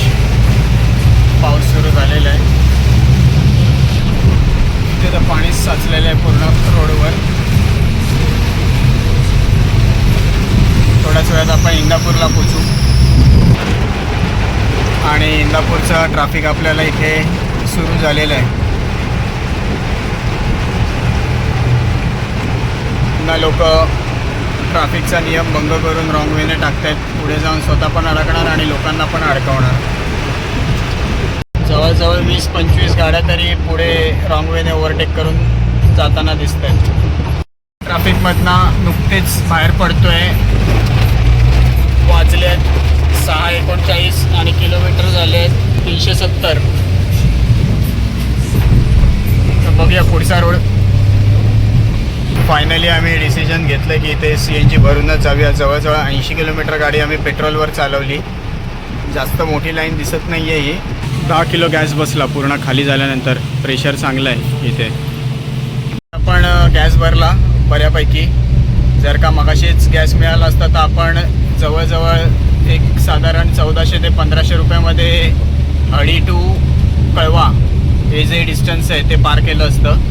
पाऊस सुरू झालेला आहे. इथे तर पाणीच साचलेलं आहे पूर्ण रोडवर. थोड्याच वेळात आपण इंदापूरला पोचू आणि इंदापूरचं ट्रॅफिक आपल्याला इथे सुरू झालेलं आहे. पुन्हा लोक ट्रॅफिकचा नियम भंग करून रॉंग वेने टाकतात, पुढे जाऊन स्वतः पण अडकणार आणि लोकांना पण अडकवणार. जवळजवळ 20-25 गाड्या तरी पुढे रॉंग वेने ओव्हरटेक करून जाताना दिसत आहेत. ट्रॅफिकमधनं नुकतेच बाहेर पडतो आहे. वाजले आहेत 6:39 आणि किलोमीटर झाले आहेत 370. तर बघूया पुढचा रोड. फायनली आम्ही डिसिजन घेतलं की इथे CNG भरूनच जाऊया. जवळजवळ 80 किलोमीटर गाडी आम्ही पेट्रोलवर चालवली. जास्त मोठी लाईन दिसत नाही आहे. ही 10 किलो गॅस बसला पूर्ण खाली झाल्यानंतर. प्रेशर चांगलं आहे इथे. आपण गॅस भरला बऱ्यापैकी. जर का मगाशीच गॅस मिळाला असता तर आपण जवळजवळ एक साधारण 1400 ते 1500 रुपयामध्ये हडी टू कळवा हे जे डिस्टन्स आहे ते पार केलं असतं.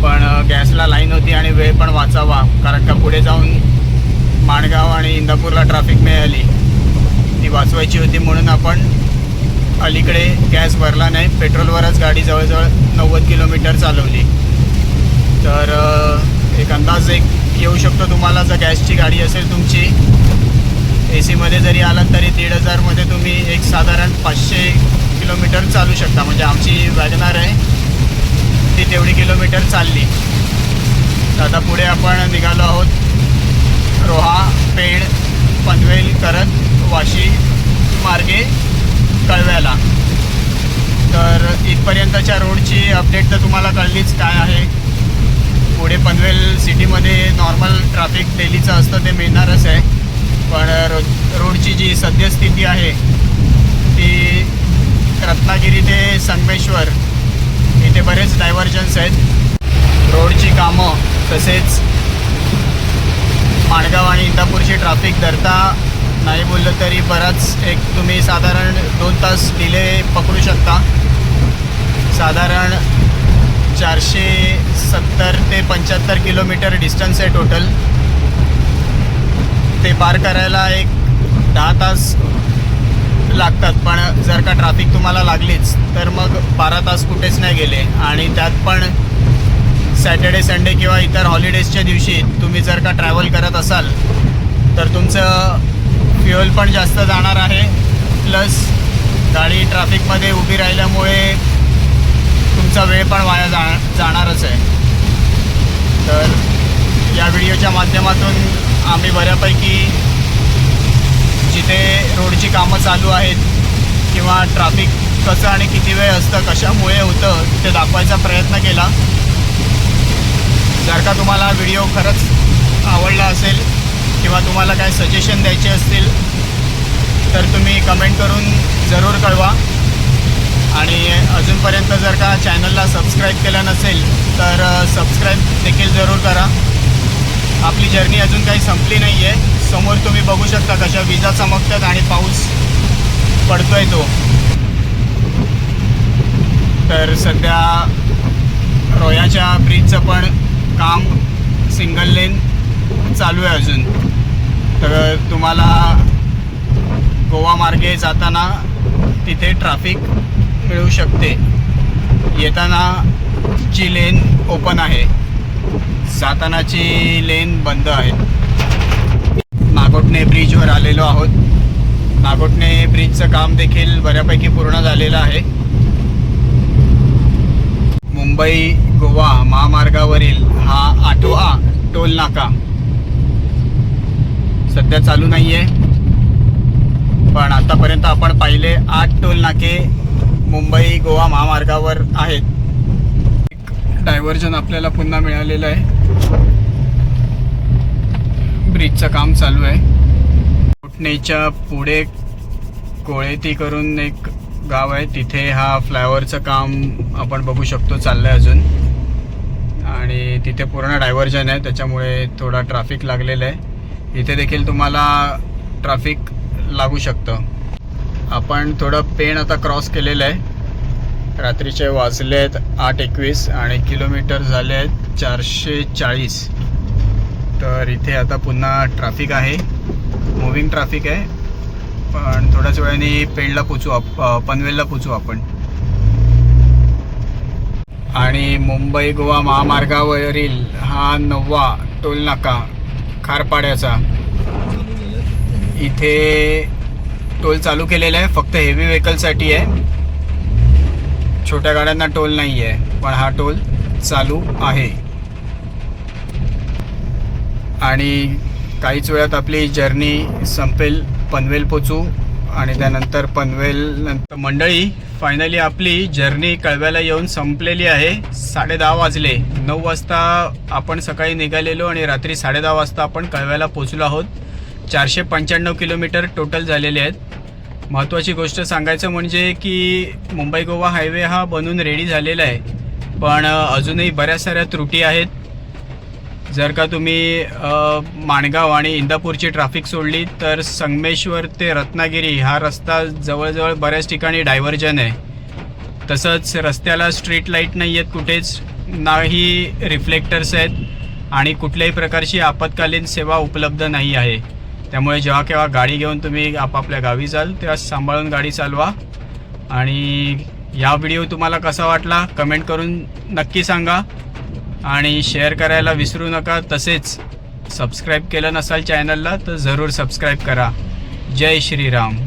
पण गॅसला लाईन होती आणि वेळ पण वाचावा, कारण का पुढे जाऊन माणगाव आणि इंदापूरला ट्रॅफिक मिळाली, ती वाचवायची होती. म्हणून आपण अलीकडे गॅस भरला नाही, पेट्रोलवरच गाडी जवळजवळ 90 किलोमीटर चालवली. तर एक अंदाज येऊ शकतो तुम्हाला. जर गॅसची गाडी असेल तुमची, AC मध्ये जरी आलात तरी 1500मध्ये तुम्ही एक साधारण 500 किलोमीटर चालू शकता. म्हणजे आमची वॅगनार आहे ती तेवढी किलोमीटर चालली. तर आता पुढे आपण निघालो आहोत रोहा, पेड, पनवेल करत वाशी मार्गे कळव्याला. तर इथपर्यंतच्या रोडची अपडेट तर तुम्हाला कळलीच काय आहे. पुढे पनवेल सिटीमध्ये नॉर्मल ट्रॅफिक डेलीचं असतं ते मिळणारच आहे. पण रोडची जी सद्यस्थिती आहे ती रत्नागिरी ते संगमेश्वर इथे बरेच डायव्हर्जन्स आहेत. रोडची कामं तसेच माणगाव आणि इंदापूरची ट्रॅफिक धरता नाही बोललं तरी बराच एक तुम्ही साधारण 2 तास डिले पकडू शकता. साधारण 470 ते 75 किलोमीटर डिस्टन्स आहे टोटल. ते पार करायला एक 10 तास लागतात. पण जर का ट्रॅफिक तुम्हाला लागलीच तर मग 12 तास कुठेच नाही गेले. आणि त्यात पण सॅटर्डे संडे किंवा इतर हॉलिडेजच्या दिवशी तुम्ही जर का ट्रॅव्हल करत असाल तर तुमचं फ्युएल पण जास्त जाणार आहे. प्लस गाडी ट्रॅफिकमध्ये उभी राहिल्यामुळे तुमचा वेळ पण वाया जाणारच आहे. तर या व्हिडिओच्या माध्यमातून आम्ही बऱ्यापैकी जिथे रोडची कामं चालू आहेत किंवा ट्रॅफिक कसं आणि किती वेळ असतं, कशामुळे होतं ते दाखवायचा प्रयत्न केला. जर का तुम्हाला व्हिडिओ खरंच आवडला असेल किंवा तुम्हाला काय सजेशन द्यायचे असतील तर तुम्ही कमेंट करून जरूर कळवा. आणि अजूनपर्यंत जर का चॅनलला सबस्क्राईब केलं नसेल तर सबस्क्राईब देखील जरूर करा. आपली जर्नी अजून काही संपली नाही आहे. समोर तुम्ही बघू शकता कशा विजा चमकतात आणि पाऊस पडतोय तो. तर सध्या रोयाच्या ब्रिजचं पण काम सिंगल लेन चालू आहे अजून. तर तुम्हाला गोवा मार्गे जाताना तिथे ट्रॅफिक मिळू शकते. येताना ची लेन ओपन आहे, जातानाची लेन बंद आहे. नागोठणे ब्रिजवर आलेलो आहोत. नागोठणे ब्रिजचं काम देखील बऱ्यापैकी पूर्ण झालेलं आहे. मुंबई गोवा महामार्गावरील हा 8वा टोल नाका सध्या चालू नाही आहे, पण आतापर्यंत आपण पाहिले 8 टोल नाके मुंबई गोवा महामार्गावर आहेत. एक डायव्हर्जन आपल्याला पुन्हा मिळालेलं आहे. ब्रिजचं काम चालू आहे. कोटणेच्या पुढे कोळेती करून एक गाव आहे, तिथे हा फ्लायओव्हरचं काम आपण बघू शकतो चाललं आहे अजून. आणि तिथे पूर्ण डायव्हर्जन आहे, त्याच्यामुळे थोडा ट्रॅफिक लागलेलं आहे. इथे देखील तुम्हाला ट्रॅफिक लागू शकतं. आपण थोडं पेण आता क्रॉस केलेलं आहे. रात्रीचे वाजले आहेत 8:21 आणि किलोमीटर झाले आहेत 440. तर इथे आता पुन्हा ट्रॅफिक आहे, मुव्हिंग ट्रॅफिक आहे. पण थोड्याच वेळाने पेणला पोचू, पनवेलला पोचू आपण. आणि मुंबई गोवा महामार्गावरील हा 9वा टोल नाका खारपाड्याचा. इथे टोल चालू केलेला आहे, फक्त हेवी व्हेकलसाठी आहे. छोट्या गाड्यांना टोल नाही आहे, पण हा टोल चालू आहे. आणि काहीच वेळात आपली जर्नी संपेल, पनवेल पोचू आणि त्यानंतर पनवेल नंतर. मंडळी, फायनली आपली जर्नी कळव्याला येऊन संपलेली आहे. 10:30 वाजले. 9 वाजता आपण सकाळी निघालेलो आणि रात्री 10:30 वाजता आपण कळव्याला पोचलो आहोत. 495 किलोमीटर टोटल झालेले आहेत. महत्त्वाची गोष्ट सांगायचं म्हणजे की मुंबई गोवा हायवे हा बनून रेडी झालेला आहे, पण अजूनही बऱ्याच साऱ्या त्रुटी आहेत. जर का तुम्ही माणगाव आणि इंदापूरची ट्रॅफिक सोडली तर संगमेश्वर ते रत्नागिरी हा रस्ता जवळजवळ बऱ्याच ठिकाणी डायव्हर्जन आहे. तसंच रस्त्याला स्ट्रीट लाईट नाही आहेत कुठेच, नाही रिफ्लेक्टर्स आहेत आणि कुठल्याही प्रकारची आपत्कालीन सेवा उपलब्ध नाही आहे. त्यामुळे जेव्हा केव्हा गाडी घेऊन तुम्ही आपापल्या गावी जाल तेव्हा सांभाळून गाडी चालवा. आणि या व्हिडिओ तुम्हाला कसा वाटला कमेंट करून नक्की सांगा आणि शेअर करायला विसरू नका. तसेच सबस्क्राईब केलं नसाल चॅनलला तर जरूर सबस्क्राईब करा. जय श्रीराम.